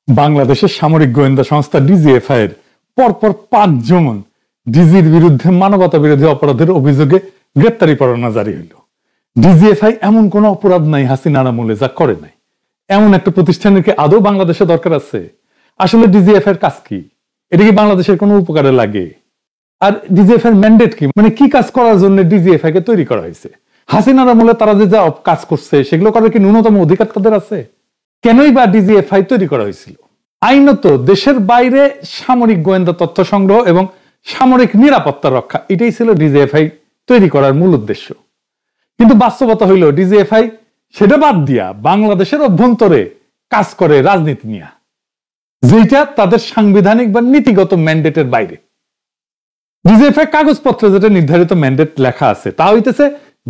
বাংলাদেশের সামরিক গোয়েন্দা সংস্থা ডিজিএফআই এর পরপর ৫ জন ডিজির বিরুদ্ধে মানবতা বিরোধী অপরাধের অভিযোগে গ্রেপ্তারি পরোয়ানা জারি হইল। ডিজিএফআই এমন কোন অপরাধ নাই হাসিনার আমলে যা করে নাই। এমন একটা প্রতিষ্ঠানের কি আদৌ বাংলাদেশে দরকার আছে? আসলে ডিজিএফআই এর কাজ কি? এটা কি বাংলাদেশের কোনো উপকারে লাগে? আর ডিজিএফআই এর ম্যান্ডেট কি, মানে কি কাজ করার জন্য ডিজিএফআই কে তৈরি করা হয়েছে? হাসিনার আমলে তারা যে যা কাজ করছে সেগুলো করার কি ন্যূনতম অধিকার তাদের আছে? কেনই বা ডিজিএফআই তৈরি করা হয়েছিল? আইনত দেশের বাইরে সামরিক গোয়েন্দা তথ্য সংগ্রহ এবং সামরিক নিরাপত্তা রক্ষা, এটাই ছিল ডিজিএফআই তৈরি করার মূল উদ্দেশ্য। কিন্তু বাস্তবতা হইল ডিজিএফআই সেটা বাদ দিয়া বাংলাদেশের অভ্যন্তরে কাজ করে রাজনীতি নিয়ে, যেটা তাদের সাংবিধানিক বা নীতিগত ম্যান্ডেটের বাইরে। ডিজিএফআই কাগজপত্রে যেটা নির্ধারিত ম্যান্ডেট লেখা আছে তা হইতেছে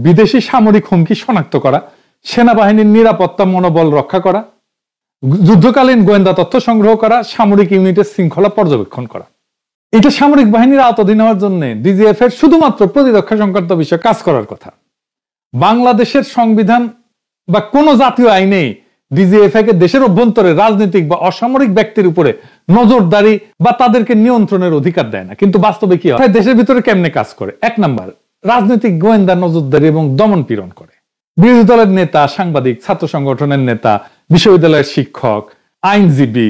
বিদেশি সামরিক হুমকি শনাক্ত করা, সেনাবাহিনীর নিরাপত্তা মনোবল রক্ষা করা, যুদ্ধকালীন গোয়েন্দা তথ্য সংগ্রহ করা, সামরিক ইউনিটের শৃঙ্খলা পর্যবেক্ষণ করা। এটা সামরিক বাহিনীর আওতাধীন হওয়ার জন্য ডিজিএফআই শুধুমাত্র প্রতিরক্ষা সংক্রান্ত বিষয়ে কাজ করার কথা। বাংলাদেশের সংবিধান বা কোন জাতীয় আইনে ডিজিএফআই কে দেশের অভ্যন্তরে রাজনৈতিক বা অসামরিক ব্যক্তির উপরে নজরদারি বা তাদেরকে নিয়ন্ত্রণের অধিকার দেয় না। কিন্তু বাস্তবে কি হয়, দেশের ভিতরে কেমনে কাজ করে? ১ নাম্বার, রাজনৈতিক গোয়েন্দা নজরদারি এবং দমন পীড়ন করে। বিরোধী দলের নেতা, সাংবাদিক, ছাত্র সংগঠনের নেতা, বিশ্ববিদ্যালয়ের শিক্ষক, আইনজীবী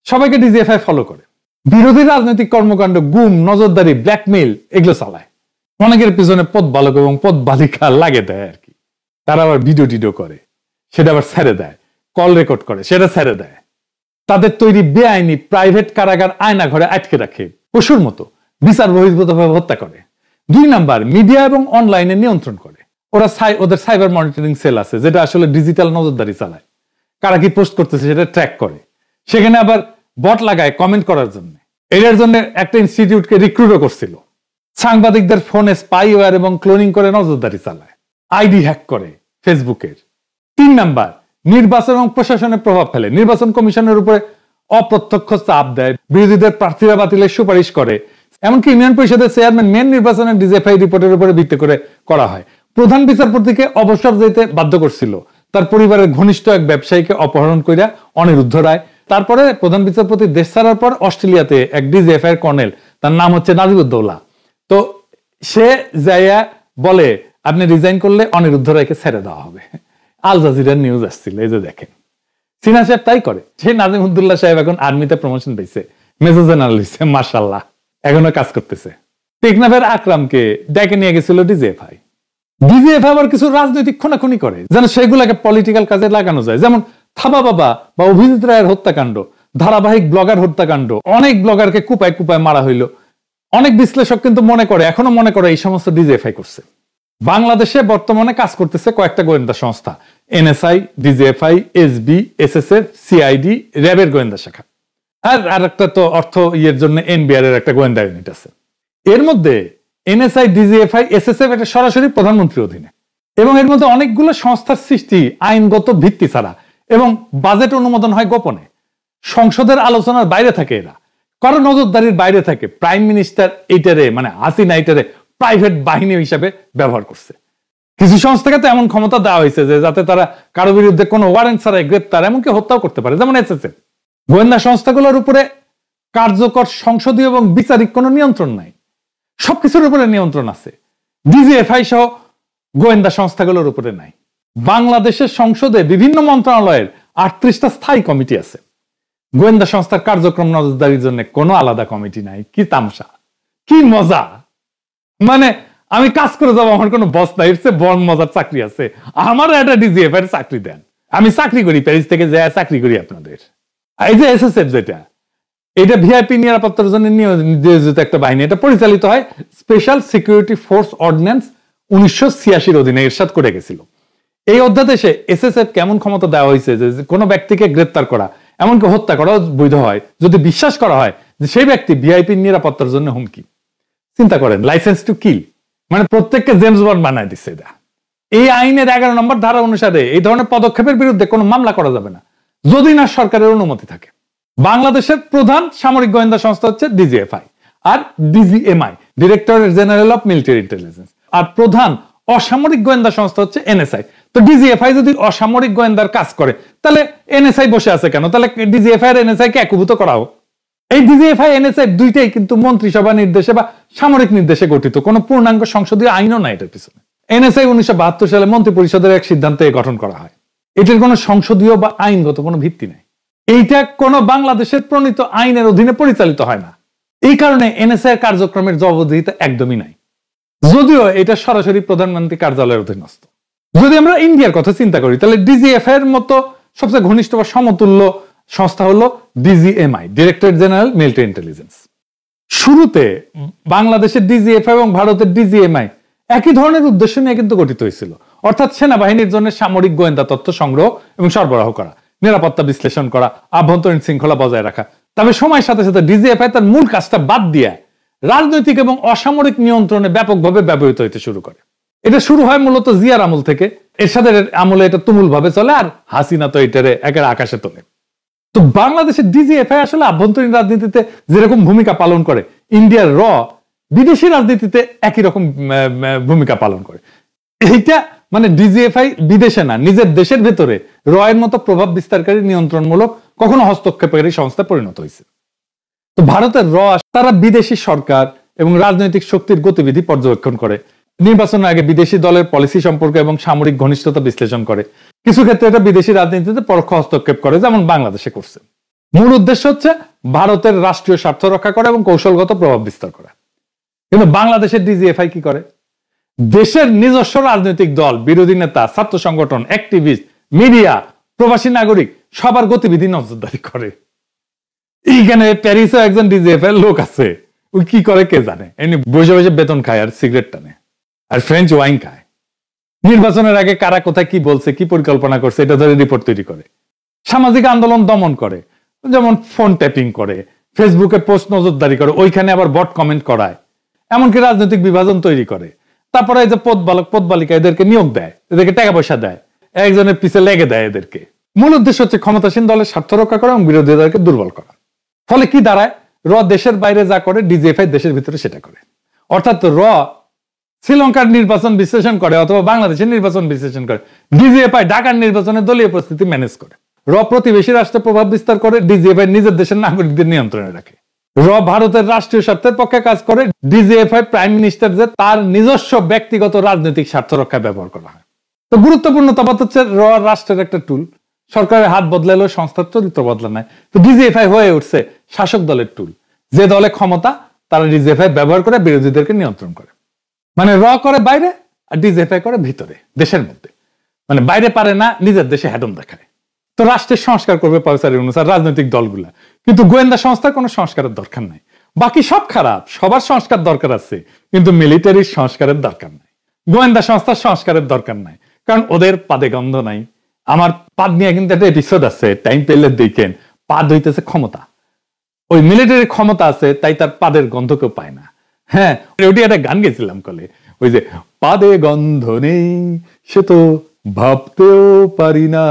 সবাইকে ডিজিএফআই ফলো করে। বিরোধী রাজনৈতিক কর্মকাণ্ড, গুম, নজরদারি, ব্ল্যাকমেইল এগুলো চালায়। অনেকের পিছনে পদ বালক এবং পদ বালিকা লাগে দেয় আর কি। তারা আবার ভিডিও টিডিও করে, সেটা আবার ছেড়ে দেয়, কল রেকর্ড করে, সেটা ছেড়ে দেয়। তাদের তৈরি বেআইনি প্রাইভেট কারাগার আয়না ঘরে আটকে রাখে, পশুর মতো বিচার বহির্ভূতভাবে হত্যা করে। ২ নাম্বার, মিডিয়া এবং অনলাইনে নিয়ন্ত্রণ করে। ওদের সাইবার মনিটরিং সেল আছে যেটা আসলে ডিজিটাল নজরদারি চালায়। কারা কি পোস্ট করতেছে সেটা ট্র্যাক করে। সেখানে আবার বট লাগায় কমেন্ট করার জন্য। এর জন্য একটা ইনস্টিটিউটকে রিক্রুটও করছিল। সাংবাদিকদের ফোনে স্পাইওয়্যার এবং ক্লোনিং করে নজরদারি চালায়। আইডি হ্যাক করে ফেসবুকের। ৩ নাম্বার, নির্বাচন এবং প্রশাসনের প্রভাব ফেলে। নির্বাচন কমিশনের উপরে অপ্রত্যক্ষ চাপ দেয়, বিরোধীদের প্রার্থীরা বাতিলের সুপারিশ করে। এমনকি ইউনিয়ন পরিষদের চেয়ারম্যান মেন নির্বাচনের ডিজিএফআই রিপোর্টের উপরে ভিত্তি করে করা হয়। প্রধান বিচারপতিকে অবসর যেতে বাধ্য করছিল তার পরিবারের ঘনিষ্ঠ এক ব্যবসায়ীকে অপহরণ কইরা অনিরুদ্ধ রায়। তারপরে প্রধান বিচারপতি দেশ ছাড়ার পর অস্ট্রেলিয়াতে এক ডিজিএফআই কর্নেল, তার নাম হচ্ছে নাজিবুদ্দৌলা, তো সে যাইয়া বলে আপনি রিজাইন করলে অনিরুদ্ধ রায়কে ছেড়ে দেওয়া হবে। আল জাজিরার নিউজ আসছিল, এই যে দেখেন। সিনহা সাহেব তাই করে। সে নাজিমুদ্দৌলা সাহেব এখন আর্মিতে প্রমোশন পেয়েছে, মেজর জেনারেল হয়েছে, মাশাআল্লাহ, এখনো কাজ করতেছে। টেকনাফের আকরামকে ডেকে নিয়ে গেছিল ডিজিএফআই। ডিজিএফআই আবার কিছু রাজনৈতিক খুনাখুনি করে যেন সেগুলোকে পলিটিক্যাল কাজে লাগানো যায়। যেমন থাবা বাবা বা অভিজিৎ রায়ের হত্যাকাণ্ড, ধারাবাহিক ব্লগার হত্যাকাণ্ড, অনেক ব্লগারকে কুপায় কুপায় মারা হইল। অনেক বিশ্লেষক কিন্তু এখনো মনে করে এই সমস্ত ডিজিএফআই করছে। বাংলাদেশে বর্তমানে কাজ করতেছে কয়েকটা গোয়েন্দা সংস্থা, NSI, DGFI, SB, SSF, CID, র্যাবের গোয়েন্দা শাখা, আর একটা তো অর্থ জন্য এনবিআর এর একটা গোয়েন্দা ইউনিট আছে। এর মধ্যে এনএসআই, ডিজিএফআই, এসএসএফ এটা সরাসরি প্রধানমন্ত্রীর অধীনে, এবং এর মধ্যে অনেকগুলো সংস্থার সৃষ্টি আইনগত ভিত্তি ছাড়া, এবং বাজেট অনুমোদন হয় গোপনে। সংসদের আলোচনার বাইরে থাকে, এরা কারো নজরদারির বাইরে থাকে। প্রাইম মিনিস্টার এইটারে, মানে হাসিনা এইটারে প্রাইভেট বাহিনী হিসাবে ব্যবহার করছে। কিছু সংস্থাকে তো এমন ক্ষমতা দেওয়া হয়েছে যে যাতে তারা কারো বিরুদ্ধে কোনো ওয়ারেন্ট ছাড়াই গ্রেপ্তার, এমনকি হত্যাও করতে পারে, যেমন এসএসএফ। গোয়েন্দা সংস্থাগুলোর উপরে কার্যকর সংসদীয় এবং বিচারিক কোনো নিয়ন্ত্রণ নাই, সবকিছুর উপরে নিয়ন্ত্রণ আছে। ডিজিএফআই সহ গোয়েন্দা সংস্থাগুলোর উপরে নাই। বাংলাদেশের সংসদে বিভিন্ন মন্ত্রণালয়ের ৩৮টা স্থায়ী কমিটি আছে। গোয়েন্দা সংস্থার কার্যক্রম নজরদারির জন্য কোনো আলাদা কমিটি নাই। কি তামসা, কি মজা! মানে আমি কাজ করে যাবো, আমার কোনো বস নাই, এর চেয়ে বড় মজার চাকরি আছে। আমার একটা ডিজিএফআই এর চাকরি দেন, আমি চাকরি করি, প্যারিস থেকে যাই চাকরি করি আপনাদের। এই যে এসএসএফ, যেটা এটা ভিআইপি নিরাপত্তার জন্য নিয়োজিত একটা বাহিনী, এটা পরিচালিত হয় স্পেশাল সিকিউরিটি ফোর্স অর্ডিন্যান্স ১৯৮৬ অধীনে এরশাদ করে গেছিল। এই অধ্যাদেশে এসএসএফ কেমন ক্ষমতা দেওয়া হয়েছে যে কোনো ব্যক্তিকে গ্রেপ্তার করা, এমনকি হত্যা করা বৈধ হয় যদি বিশ্বাস করা হয় যে সেই ব্যক্তি ভিআইপি নিরাপত্তার জন্য হুমকি। চিন্তা করেন, লাইসেন্স টু কিল, মানে প্রত্যেককে জেমস বন্ড বানায় দিচ্ছে এটা। এই আইনের ১১ নম্বর ধারা অনুসারে এই ধরনের পদক্ষেপের বিরুদ্ধে কোনো মামলা করা যাবে না যদি না সরকারের অনুমতি থাকে। বাংলাদেশের প্রধান সামরিক গোয়েন্দা সংস্থা হচ্ছে ডিজিএফআই আর DGMI, directorate general of military intelligence, আর প্রধান অসামরিক গোয়েন্দা সংস্থা হচ্ছে এনএসআই। তো ডিজিএফআই যদি অসামরিক গোয়েন্দার কাজ করে তাহলে এনএসআই বসে আছে কেন? তাহলে ডিজিএফআই আর এনএসআই কে একীভূত করা হোক। এই ডিজিএফআই এনএসআই দুইটাই কিন্তু মন্ত্রিসভা নির্দেশে বা সামরিক নির্দেশে গঠিত, কোনো পূর্ণাঙ্গ সংসদীয় আইনও নাই এটার পিছনে। এনএসআই 1972 সালে মন্ত্রী পরিষদের এক সিদ্ধান্তে গঠন করা হয়। এটার কোনো সংসদীয় বা আইনগত কোনো ভিত্তি নাই। এইটা কোনো বাংলাদেশের প্রণীত আইনের অধীনে পরিচালিত হয় না। এই কারণে এনএসআই কার্যক্রমের জবাবদিহিতা একদমই নাই, যদিও এটা সরাসরি প্রধানমন্ত্রী কার্যালয়ের অধীনস্থ। যদি আমরা ইন্ডিয়ার কথা চিন্তা করি তাহলে ডিজিএফআই এর মতো সবচেয়ে ঘনিষ্ঠ বা সমতুল্য সংস্থা হলো ডিজিএমআই, ডিরেক্টরেট জেনারেল মিলিটারি ইন্টেলিজেন্স। শুরুতে বাংলাদেশের ডিজিএফআই এবং ভারতের ডিজিএমআই একই ধরনের উদ্দেশ্য নিয়ে কিন্তু গঠিত হয়েছিল, অর্থাৎ সেনাবাহিনীর জন্য সামরিক গোয়েন্দা তথ্য সংগ্রহ এবং সরবরাহ করা, নিরাপত্তা বিশ্লেষণ করা, আভ্যন্তরীণ শৃঙ্খলা বজায় রাখা। তবে সময়ের সাথে সাথে ডিজিএফআই তার মূল কাজটা বাদ দিয়ে রাজনৈতিক এবং অসামরিক নিয়ন্ত্রণে ব্যাপকভাবে ব্যবহৃত হতে শুরু করে। এটা শুরু হয় মূলত জিয়ার আমল থেকে। এরশাদের আমলে এটা তুমুল ভাবে চলে, আর হাসিনা তো এটারে একের আকাশে তোলে। তো বাংলাদেশের ডিজিএফআই আসলে আভ্যন্তরীণ রাজনীতিতে যেরকম ভূমিকা পালন করে, ইন্ডিয়ার র বিদেশি রাজনীতিতে একই রকম ভূমিকা পালন করে। এইটা মানে ডিজিএফআই বিদেশে না, নিজের দেশের ভেতরে র এর মতো প্রভাব বিস্তারকারী, নিয়ন্ত্রণমূলক, কখনো হস্তক্ষেপকারী সংস্থা পরিণত হয়েছে। তো ভারতের র তারা বিদেশি সরকার এবং রাজনৈতিক শক্তির গতিবিধি পর্যবেক্ষণ করে, নির্বাচনের আগে বিদেশি দলের পলিসি সম্পর্কে এবং সামরিক ঘনিষ্ঠতা বিশ্লেষণ করে। কিছু ক্ষেত্রে এটা বিদেশি রাজনীতিতে পরোক্ষ হস্তক্ষেপ করে, যেমন বাংলাদেশে করছে। মূল উদ্দেশ্য হচ্ছে ভারতের রাষ্ট্রীয় স্বার্থ রক্ষা করা এবং কৌশলগত প্রভাব বিস্তার করা। কিন্তু বাংলাদেশের ডিজিএফআই কি করে? দেশের নিজস্ব রাজনৈতিক দল, বিরোধী নেতা, ছাত্র সংগঠন, অ্যাক্টিভিস্ট, মিডিয়া, প্রবাসী নাগরিক সবার গতিবিধি নজরদারি করে। এইখানে প্যারিসে একজন ডিজিএফআই লোক আছে, ওই কি করে কে জানে। এমনি বসে বসে বেতন খায় আর সিগারেট টানে আর ফ্রেঞ্চ ওয়াইন খায়। নির্বাচনের আগে কারা কোথায় কি বলছে, কি পরিকল্পনা করছে, এটা ধরে রিপোর্ট তৈরি করে। সামাজিক আন্দোলন দমন করে, যেমন ফোন ট্যাপিং করে, ফেসবুকে পোস্ট নজরদারি করে, ওইখানে আবার বট কমেন্ট করায়, এমনকি রাজনৈতিক বিভাজন তৈরি করে। তারপরে এই যে পদবালক পদবালিকা এদেরকে নিয়োগ দেয়, এদেরকে টাকা পয়সা দেয়, একজনের পিছে লেগে দেয় এদেরকে। মূল উদ্দেশ্য হচ্ছে ক্ষমতাসীন দলের স্বার্থ রক্ষা করা এবং বিরোধীদেরকে দুর্বল করা। ফলে কি দাঁড়ায়? র দেশের বাইরে যা করে ডিজিএফআই দেশের ভিতরে সেটা করে। অর্থাৎ র শ্রীলঙ্কার নির্বাচন বিশ্লেষণ করে অথবা বাংলাদেশের নির্বাচন বিশ্লেষণ করে, ডিজিএফআই ঢাকার নির্বাচনে দলীয় পরিস্থিতি ম্যানেজ করে। র প্রতিবেশী রাষ্ট্রে প্রভাব বিস্তার করে, ডিজিএফআই নিজের দেশের নাগরিকদের নিয়ন্ত্রণে রাখে। র ভারতের রাষ্ট্রীয় স্বার্থের পক্ষে কাজ করে, ডিজিএফআই প্রাইম মিনিস্টার যে তার নিজস্ব ব্যক্তিগত রাজনৈতিক স্বার্থ রক্ষায় ব্যবহার করা হয়। তো গুরুত্বপূর্ণ তফাৎ হচ্ছে র রাষ্ট্রের একটা টুল, সরকারের হাত বদলালেও সংস্থার চরিত্র বদলা নাই। তো ডিজিএফআই হয়ে উঠছে শাসক দলের টুল। যে দলে ক্ষমতা তারা ডিজিএফআই ব্যবহার করে বিরোধীদেরকে নিয়ন্ত্রণ করে। মানে র করে বাইরে আর ডিজিএফআই করে ভিতরে, দেশের মধ্যে। মানে বাইরে পারে না, নিজের দেশে হ্যাডম দেখায়। তো রাষ্ট্রের সংস্কার করবে প্রফেসর ইউনূস আর রাজনৈতিক দলগুলা, কিন্তু গোয়েন্দা সংস্থার কোনো সংস্কারের দরকার নাই। বাকি সব খারাপ, সবার সংস্কার দরকার আছে, কিন্তু মিলিটারির সংস্কারের দরকার নাই, গোয়েন্দা সংস্থার সংস্কারের দরকার নাই, কারণ ওদের পাদে গন্ধ নাই। আমার পাদ নিয়ে কিন্তু একটা এপিসোড আছে, টাইম পেলে দেখেন। পাদ হইতেছে ক্ষমতা, ওই মিলিটারির ক্ষমতা আছে, তাই তার পাদের গন্ধ কেউ পায় না। হ্যাঁ, ওটি একটা গান গেছিলাম কলে, ওই যে পাদে গন্ধ নেই সে তো ভাবতেও পারি না।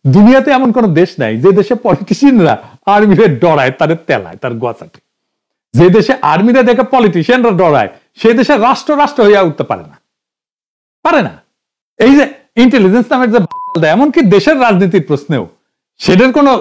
দুনিয়াতে এমন কোন দেশ নাই যে দেশে পলিটিশিয়ানরা আর্মিরে ডরায়, তাদের তেলায়, তার গোয়াচাটে। যে দেশে আর্মিরা দেখে পলিটিশিয়ানরা ডরায়, সে দেশে রাষ্ট্র রাষ্ট্র হইয়া উঠতে পারে না, পারে না। এই যে ইন্টেলিজেন্স নামের যে এমনকি দেশের রাজনীতির প্রশ্নেও সেটার কোনো